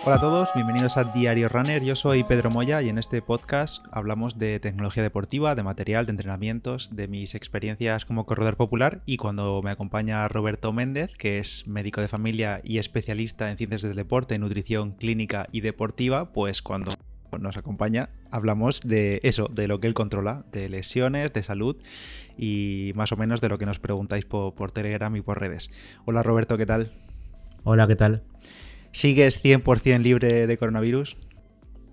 Hola a todos, bienvenidos a Diario Runner. Yo soy Pedro Moya y en este podcast hablamos de tecnología deportiva, de material, de entrenamientos, de mis experiencias como corredor popular, y cuando me acompaña Roberto Méndez, que es médico de familia y especialista en ciencias del deporte, nutrición clínica y deportiva, pues cuando nos acompaña hablamos de eso, de lo que él controla, de lesiones, de salud y más o menos de lo que nos preguntáis por Telegram y por redes. Hola Roberto, ¿qué tal? Hola, ¿qué tal? ¿Sigues 100% libre de coronavirus?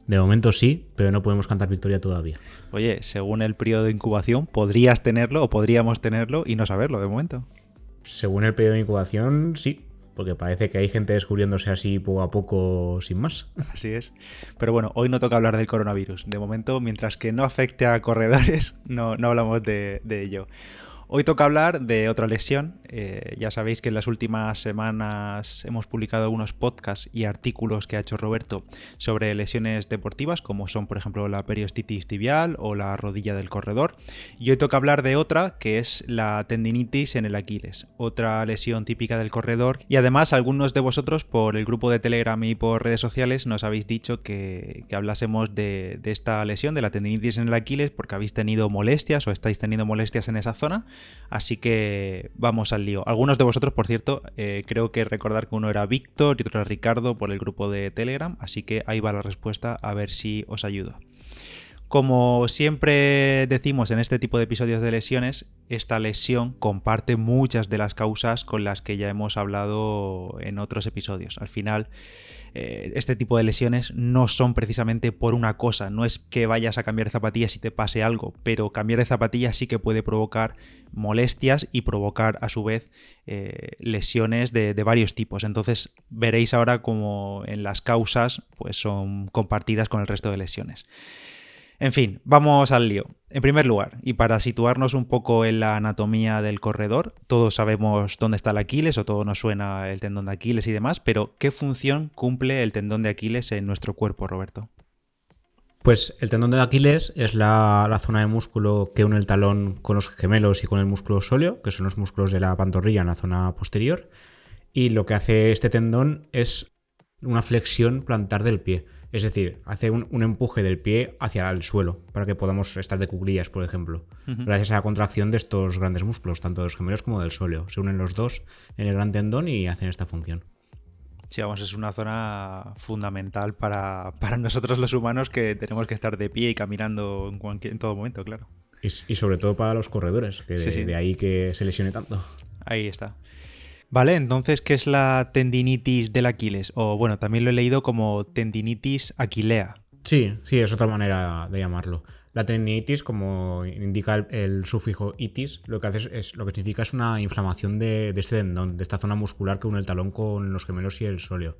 De momento sí, pero no podemos cantar victoria todavía. Oye, según el periodo de incubación, podrías tenerlo o podríamos tenerlo y no saberlo de momento. Según el periodo de incubación, sí, porque parece que hay gente descubriéndose así poco a poco sin más. Así es. Pero bueno, hoy no toca hablar del coronavirus. De momento, mientras que no afecte a corredores, no hablamos de ello. Hoy toca hablar de otra lesión. Ya sabéis que en las últimas semanas hemos publicado algunos podcasts y artículos que ha hecho Roberto sobre lesiones deportivas, como son, por ejemplo, la periostitis tibial o la rodilla del corredor. Y hoy toca hablar de otra, que es la tendinitis en el Aquiles, otra lesión típica del corredor. Y además, algunos de vosotros por el grupo de Telegram y por redes sociales nos habéis dicho que hablásemos de esta lesión, de la tendinitis en el Aquiles, porque habéis tenido molestias o estáis teniendo molestias en esa zona. Así que vamos al lío. Algunos de vosotros, por cierto, creo que recordar que uno era Víctor y otro era Ricardo por el grupo de Telegram, así que ahí va la respuesta, a ver si os ayudo. Como siempre decimos en este tipo de episodios de lesiones, esta lesión comparte muchas de las causas con las que ya hemos hablado en otros episodios. Al final, este tipo de lesiones no son precisamente por una cosa, no es que vayas a cambiar de zapatillas y te pase algo, pero cambiar de zapatillas sí que puede provocar molestias y provocar a su vez lesiones de varios tipos. Entonces veréis ahora como en las causas pues son compartidas con el resto de lesiones. En fin, vamos al lío. En primer lugar, y para situarnos un poco en la anatomía del corredor, todos sabemos dónde está el Aquiles o todo nos suena el tendón de Aquiles y demás, pero ¿qué función cumple el tendón de Aquiles en nuestro cuerpo, Roberto? Pues el tendón de Aquiles es la zona de músculo que une el talón con los gemelos y con el músculo sóleo, que son los músculos de la pantorrilla en la zona posterior. Y lo que hace este tendón es una flexión plantar del pie. Es decir, hace un empuje del pie hacia el suelo para que podamos estar de cuclillas, por ejemplo. Gracias a la contracción de estos grandes músculos, tanto de los gemelos como del sóleo. Se unen los dos en el gran tendón y hacen esta función. Sí, vamos, es una zona fundamental para nosotros los humanos que tenemos que estar de pie y caminando en todo momento, claro. Y sobre todo para los corredores, que Sí. de ahí que se lesione tanto. Ahí está. Vale, entonces, ¿qué es la tendinitis del Aquiles? O bueno, también lo he leído como tendinitis aquilea. Sí, es otra manera de llamarlo. La tendinitis, como indica el sufijo itis, lo que significa es una inflamación de este tendón, de esta zona muscular que une el talón con los gemelos y el sóleo.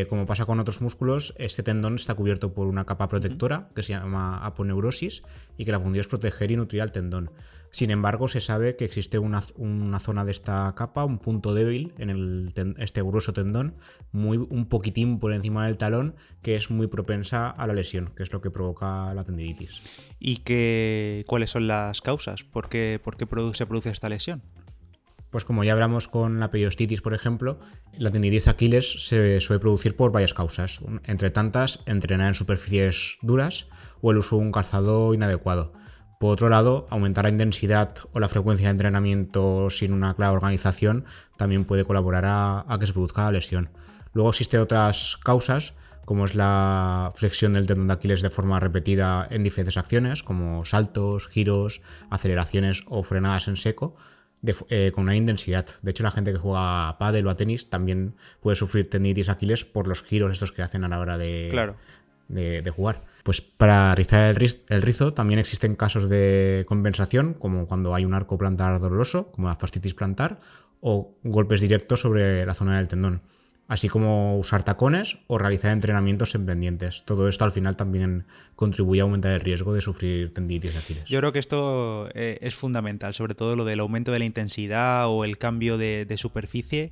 Como pasa con otros músculos, este tendón está cubierto por una capa protectora que se llama aponeurosis y que la función es proteger y nutrir al tendón. Sin embargo, se sabe que existe una zona de esta capa, un punto débil en este grueso tendón, un poquitín por encima del talón, que es muy propensa a la lesión, que es lo que provoca la tendinitis. ¿Y cuáles son las causas? ¿Por qué se produce esta lesión? Pues como ya hablamos con la periostitis, por ejemplo, la tendinitis de Aquiles se suele producir por varias causas. Entre tantas, entrenar en superficies duras o el uso de un calzado inadecuado. Por otro lado, aumentar la intensidad o la frecuencia de entrenamiento sin una clara organización también puede colaborar a que se produzca la lesión. Luego existen otras causas, como es la flexión del tendón de Aquiles de forma repetida en diferentes acciones, como saltos, giros, aceleraciones o frenadas en seco, con una intensidad. De hecho, la gente que juega a pádel o a tenis también puede sufrir tendinitis Aquiles por los giros estos que hacen a la hora de jugar. Pues para rizar el rizo también existen casos de compensación, como cuando hay un arco plantar doloroso, como la fascitis plantar, o golpes directos sobre la zona del tendón, así como usar tacones o realizar entrenamientos en pendientes. Todo esto al final también contribuye a aumentar el riesgo de sufrir tendinitis de Aquiles. Yo creo que esto es fundamental, sobre todo lo del aumento de la intensidad o el cambio de superficie.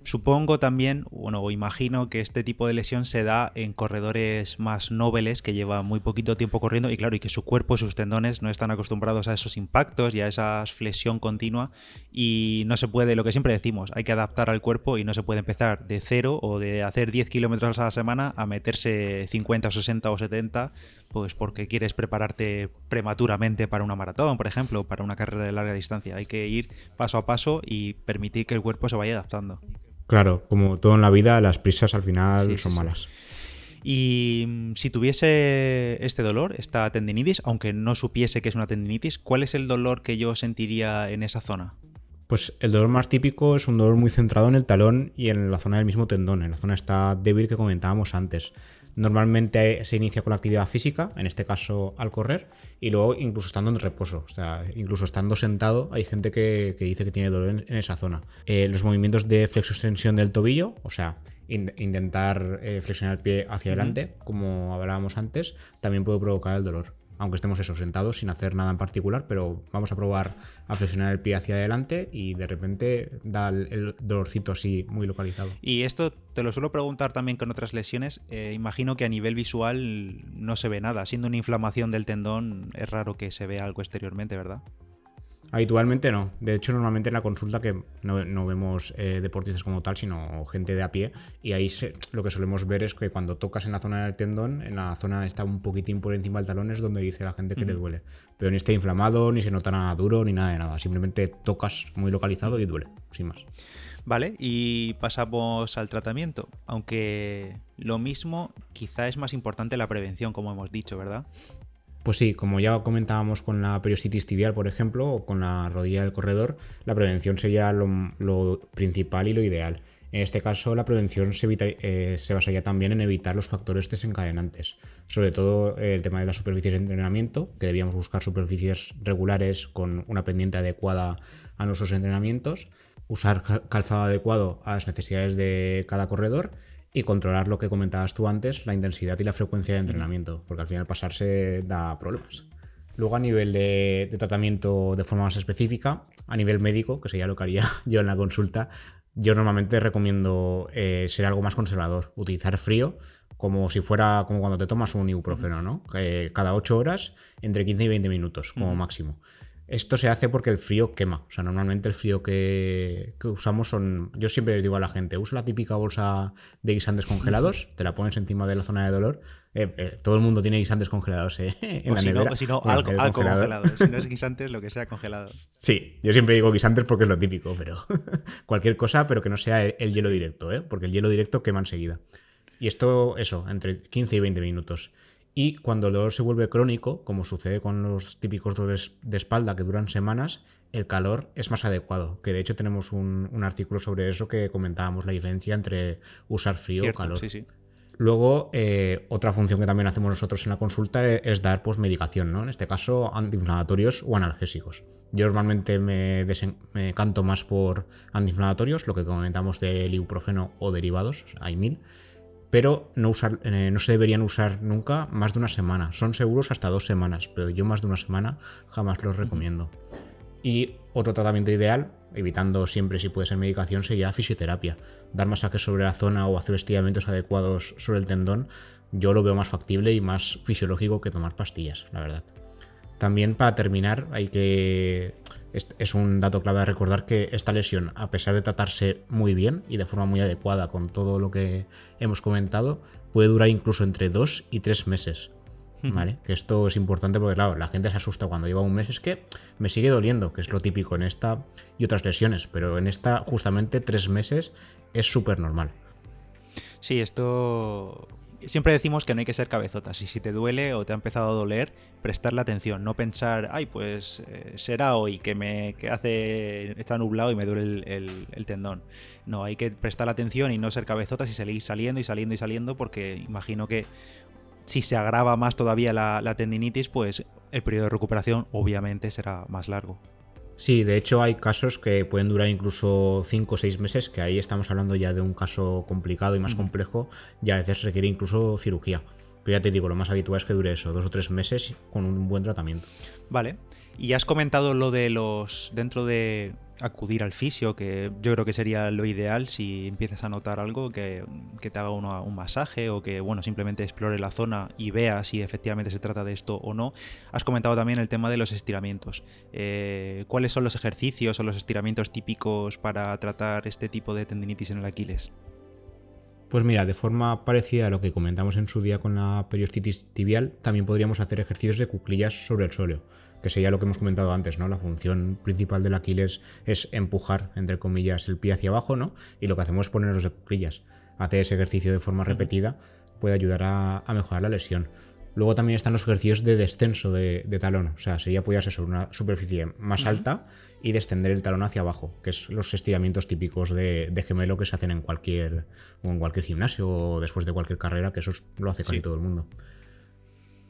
Supongo también, bueno, o imagino que este tipo de lesión se da en corredores más nobles que llevan muy poquito tiempo corriendo y claro, y que su cuerpo, sus tendones no están acostumbrados a esos impactos y a esa flexión continua y no se puede, lo que siempre decimos, hay que adaptar al cuerpo y no se puede empezar de cero o de hacer 10 kilómetros a la semana a meterse 50 o 60 o 70 pues porque quieres prepararte prematuramente para una maratón, por ejemplo, o para una carrera de larga distancia. Hay que ir paso a paso y permitir que el cuerpo se vaya adaptando. Claro, como todo en la vida, las prisas al final Sí, son sí. malas. Y si tuviese este dolor, esta tendinitis, aunque no supiese que es una tendinitis, ¿cuál es el dolor que yo sentiría en esa zona? Pues el dolor más típico es un dolor muy centrado en el talón y en la zona del mismo tendón, en la zona esta débil que comentábamos antes. Normalmente se inicia con la actividad física, en este caso al correr, y luego incluso estando en reposo, o sea, incluso estando sentado, hay gente que dice que tiene dolor en esa zona. Los movimientos de flexo-extensión del tobillo, o sea, intentar flexionar el pie hacia adelante, como hablábamos antes, también puede provocar el dolor. Aunque estemos sentados sin hacer nada en particular, pero vamos a probar a flexionar el pie hacia adelante y de repente da el dolorcito así muy localizado. Y esto te lo suelo preguntar también con otras lesiones. Imagino que a nivel visual no se ve nada. Siendo una inflamación del tendón es raro que se vea algo exteriormente, ¿verdad? Habitualmente no. De hecho, normalmente en la consulta que no vemos deportistas como tal, sino gente de a pie. Y ahí lo que solemos ver es que cuando tocas en la zona del tendón, en la zona está un poquitín por encima del talón, es donde dice la gente que le duele. Pero ni está inflamado, ni se nota nada duro, ni nada de nada. Simplemente tocas muy localizado y duele, sin más. Vale, y pasamos al tratamiento. Aunque lo mismo, quizá es más importante la prevención, como hemos dicho, ¿verdad? Pues sí, como ya comentábamos con la periostititis tibial, por ejemplo, o con la rodilla del corredor, la prevención sería lo principal y lo ideal. En este caso, la prevención se basaría también en evitar los factores desencadenantes, sobre todo el tema de las superficies de entrenamiento, que debíamos buscar superficies regulares con una pendiente adecuada a nuestros entrenamientos, usar calzado adecuado a las necesidades de cada corredor y controlar lo que comentabas tú antes, la intensidad y la frecuencia de entrenamiento, porque al final pasarse da problemas. Luego a nivel de tratamiento de forma más específica, a nivel médico, que sería lo que haría yo en la consulta, yo normalmente recomiendo ser algo más conservador, utilizar frío como si fuera como cuando te tomas un ibuprofeno, ¿no? Cada 8 horas, entre 15 y 20 minutos como máximo. Esto se hace porque el frío quema. O sea, normalmente el frío que usamos son... Yo siempre les digo a la gente, usa la típica bolsa de guisantes congelados, te la pones encima de la zona de dolor. Todo el mundo tiene guisantes congelados en la nevera. O si no, Bueno, algo congelado. Si no es guisantes, lo que sea congelado. Sí, yo siempre digo guisantes porque es lo típico, pero cualquier cosa, pero que no sea el hielo directo, porque el hielo directo quema enseguida. Y esto, eso, entre 15 y 20 minutos. Y cuando el dolor se vuelve crónico, como sucede con los típicos dolores de espalda que duran semanas, el calor es más adecuado. Que de hecho tenemos un artículo sobre eso que comentábamos la diferencia entre usar frío o calor. Sí, sí. Luego, otra función que también hacemos nosotros en la consulta es dar medicación, ¿no? En este caso, antiinflamatorios o analgésicos. Yo normalmente me canto más por antiinflamatorios, lo que comentamos del ibuprofeno o derivados, hay 1000. Pero no se deberían usar nunca más de una semana. Son seguros hasta 2 semanas, pero yo más de una semana jamás los recomiendo. Y otro tratamiento ideal, evitando siempre si puede ser medicación, sería fisioterapia. Dar masajes sobre la zona o hacer estiramientos adecuados sobre el tendón, yo lo veo más factible y más fisiológico que tomar pastillas, la verdad. También para terminar, es un dato clave a recordar que esta lesión, a pesar de tratarse muy bien y de forma muy adecuada con todo lo que hemos comentado, puede durar incluso entre 2 y 3 meses. ¿Vale? Que esto es importante porque, claro, la gente se asusta cuando lleva un mes. Es que me sigue doliendo, que es lo típico en esta y otras lesiones, pero en esta justamente 3 meses es súper normal. Sí, esto... Siempre decimos que no hay que ser cabezotas y si te duele o te ha empezado a doler, prestarle atención, no pensar, ay, pues será hoy que está nublado y me duele el tendón. No, hay que prestar atención y no ser cabezotas y seguir saliendo y saliendo y saliendo porque imagino que si se agrava más todavía la tendinitis, pues el periodo de recuperación obviamente será más largo. Sí, de hecho hay casos que pueden durar incluso 5 o 6 meses, que ahí estamos hablando ya de un caso complicado y más complejo, y a veces requiere incluso cirugía. Pero ya te digo, lo más habitual es que dure eso, 2 o 3 meses con un buen tratamiento. Vale. Y has comentado lo de dentro de acudir al fisio, que yo creo que sería lo ideal si empiezas a notar algo, que te haga un masaje o que, bueno, simplemente explore la zona y vea si efectivamente se trata de esto o no. Has comentado también el tema de los estiramientos. ¿Cuáles son los ejercicios o los estiramientos típicos para tratar este tipo de tendinitis en el Aquiles? Pues mira, de forma parecida a lo que comentamos en su día con la periostitis tibial, también podríamos hacer ejercicios de cuclillas sobre el sóleo, que sería lo que hemos comentado antes, ¿no? La función principal del Aquiles es empujar, entre comillas, el pie hacia abajo, ¿no? Y lo que hacemos es ponernos de cuclillas. Hacer ese ejercicio de forma repetida puede ayudar a mejorar la lesión. Luego también están los ejercicios de descenso de talón, o sea, sería apoyarse sobre una superficie más alta y descender el talón hacia abajo, que es los estiramientos típicos de gemelo que se hacen en cualquier gimnasio o después de cualquier carrera, que eso lo hace casi todo el mundo.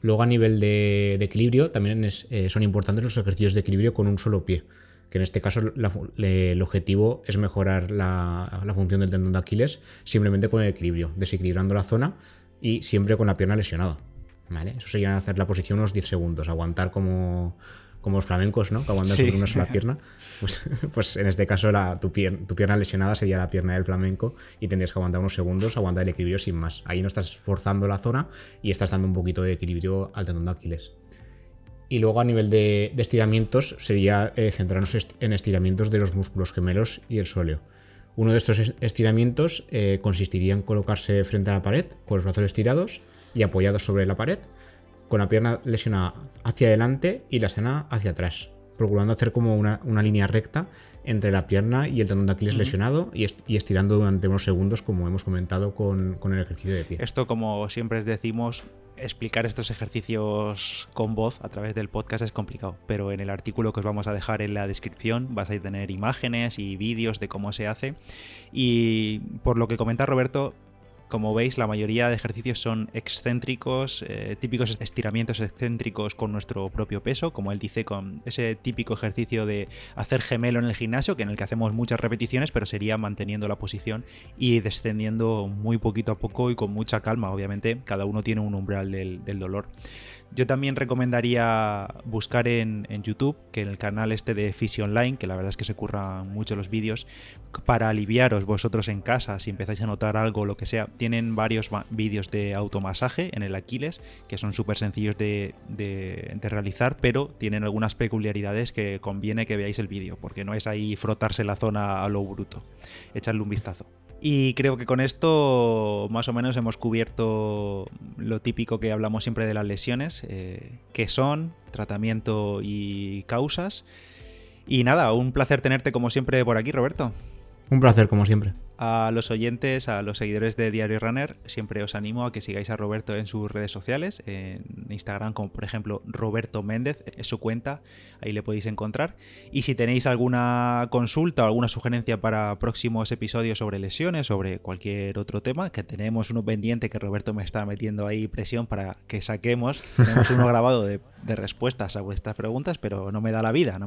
Luego, a nivel de equilibrio, también son importantes los ejercicios de equilibrio con un solo pie, que en este caso el objetivo es mejorar la función del tendón de Aquiles simplemente con el equilibrio, desequilibrando la zona y siempre con la pierna lesionada. ¿Vale? Eso sería hacer la posición unos 10 segundos, aguantar como los flamencos, ¿no? Que aguantan sobre una sola pierna. Pues en este caso tu pierna lesionada sería la pierna del flamenco y tendrías que aguantar unos segundos, aguantar el equilibrio sin más. Ahí no estás forzando la zona y estás dando un poquito de equilibrio al tendón de Aquiles. Y luego, a nivel de estiramientos, sería centrarnos en estiramientos de los músculos gemelos y el sóleo. Uno de estos estiramientos consistiría en colocarse frente a la pared con los brazos estirados y apoyados sobre la pared, con la pierna lesionada hacia adelante y la sana hacia atrás, procurando hacer como una línea recta entre la pierna y el tendón de Aquiles lesionado y estirando durante unos segundos, como hemos comentado con el ejercicio de pie. Esto, como siempre os decimos, explicar estos ejercicios con voz a través del podcast es complicado, pero en el artículo que os vamos a dejar en la descripción vais a tener imágenes y vídeos de cómo se hace. Y por lo que comenta Roberto, como veis, la mayoría de ejercicios son excéntricos, típicos estiramientos excéntricos con nuestro propio peso, como él dice, con ese típico ejercicio de hacer gemelo en el gimnasio, que en el que hacemos muchas repeticiones, pero sería manteniendo la posición y descendiendo muy poquito a poco y con mucha calma. Obviamente, cada uno tiene un umbral del dolor. Yo también recomendaría buscar en YouTube, que en el canal de Fisio Online, que la verdad es que se curran mucho los vídeos, para aliviaros vosotros en casa, si empezáis a notar algo o lo que sea. Tienen varios vídeos de automasaje en el Aquiles, que son súper sencillos de realizar, pero tienen algunas peculiaridades que conviene que veáis el vídeo, porque no es ahí frotarse la zona a lo bruto. Echadle un vistazo. Y creo que con esto más o menos hemos cubierto lo típico que hablamos siempre de las lesiones, qué son, tratamiento y causas. Y nada, un placer tenerte como siempre por aquí, Roberto. Un placer, como siempre. A los oyentes, a los seguidores de Diario Runner, siempre os animo a que sigáis a Roberto en sus redes sociales, en Instagram, como por ejemplo Roberto Méndez, es su cuenta, ahí le podéis encontrar. Y si tenéis alguna consulta o alguna sugerencia para próximos episodios sobre lesiones, sobre cualquier otro tema, que tenemos uno pendiente que Roberto me está metiendo ahí presión para que saquemos, tenemos uno grabado de respuestas a vuestras preguntas, pero no me da la vida.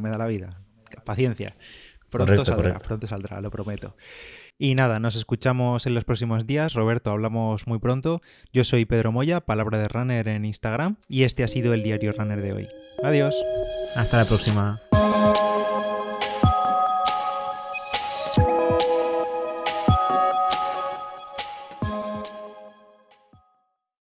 Paciencia. Pronto saldrá, lo prometo. Y nada, nos escuchamos en los próximos días. Roberto, hablamos muy pronto. Yo soy Pedro Moya, Palabra de Runner en Instagram, y este ha sido el Diario Runner de hoy. Adiós. Hasta la próxima.